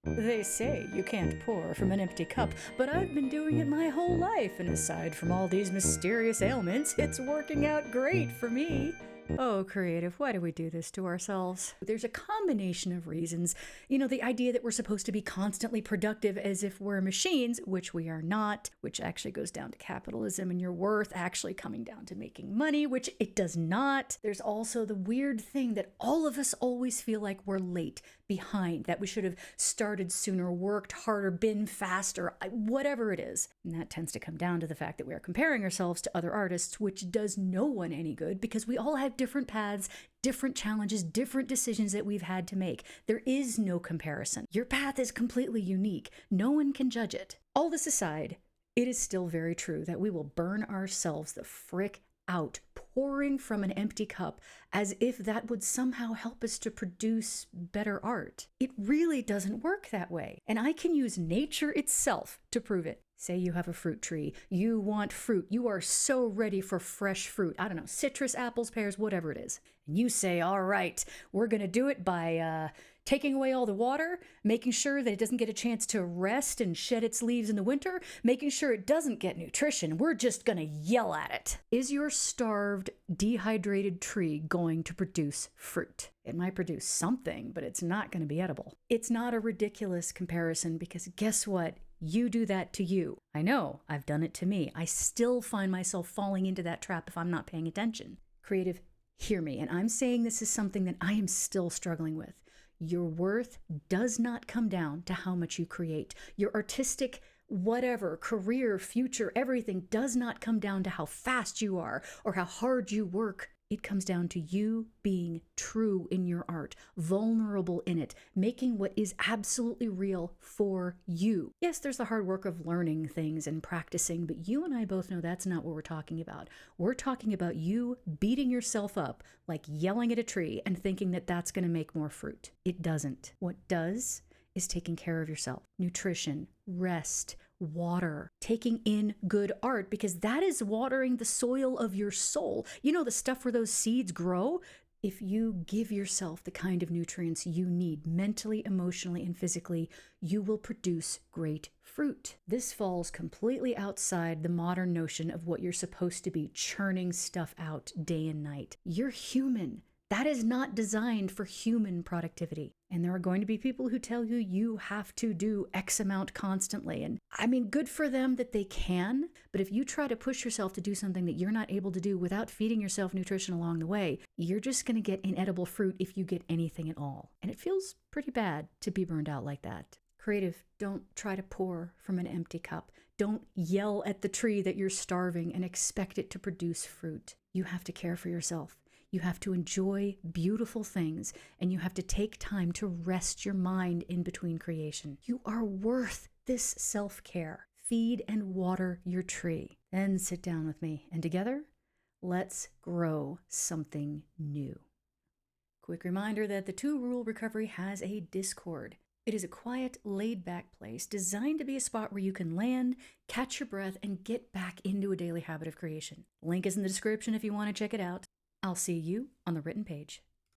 They say you can't pour from an empty cup, but I've been doing it my whole life, and aside from all these mysterious ailments, it's working out great for me. Oh, creative, why do we do this to ourselves? There's a combination of reasons. The idea that we're supposed to be constantly productive as if we're machines, which we are not, which actually goes down to capitalism and your worth actually coming down to making money, which it does not. There's also the weird thing that all of us always feel like we're late, behind, that we should have started sooner, worked harder, been faster, whatever it is. And that tends to come down to the fact that we are comparing ourselves to other artists, which does no one any good because we all have different paths, different challenges, different decisions that we've had to make. There is no comparison. Your path is completely unique. No one can judge it. All this aside, it is still very true that we will burn ourselves the frick out, pouring from an empty cup as if that would somehow help us to produce better art. It really doesn't work that way. And I can use nature itself to prove it. Say you have a fruit tree, you want fruit, you are so ready for fresh fruit. I don't know, citrus, apples, pears, whatever it is. And you say, all right, we're going to do it by taking away all the water, making sure that it doesn't get a chance to rest and shed its leaves in the winter, making sure it doesn't get nutrition. We're just going to yell at it. Is your starved, dehydrated tree going to produce fruit? It might produce something, but it's not going to be edible. It's not a ridiculous comparison because guess what? You do that to you. I know, I've done it to me. I still find myself falling into that trap if I'm not paying attention. Creative, hear me, and I'm saying this is something that I am still struggling with. Your worth does not come down to how much you create. Your artistic whatever, career, future, everything does not come down to how fast you are or how hard you work. It comes down to you being true in your art, vulnerable in it, making what is absolutely real for you. Yes, there's the hard work of learning things and practicing, but you and I both know that's not what we're talking about. We're talking about you beating yourself up, like yelling at a tree and thinking that that's going to make more fruit. It doesn't. What does is taking care of yourself. Nutrition, rest, water, taking in good art, because that is watering the soil of your soul. The stuff where those seeds grow. If you give yourself the kind of nutrients you need mentally, emotionally, and physically, you will produce great fruit. This falls completely outside the modern notion of what you're supposed to be churning stuff out day and night. You're human. That is not designed for human productivity. And there are going to be people who tell you you have to do X amount constantly. And I mean, good for them that they can. But if you try to push yourself to do something that you're not able to do without feeding yourself nutrition along the way, you're just going to get inedible fruit if you get anything at all. And it feels pretty bad to be burned out like that. Creative, don't try to pour from an empty cup. Don't yell at the tree that you're starving and expect it to produce fruit. You have to care for yourself. You have to enjoy beautiful things, and you have to take time to rest your mind in between creation. You are worth this self-care. Feed and water your tree. Then sit down with me, and together, let's grow something new. Quick reminder that the Two Rule Recovery has a Discord. It is a quiet, laid-back place designed to be a spot where you can land, catch your breath, and get back into a daily habit of creation. Link is in the description if you want to check it out. I'll see you on the written page.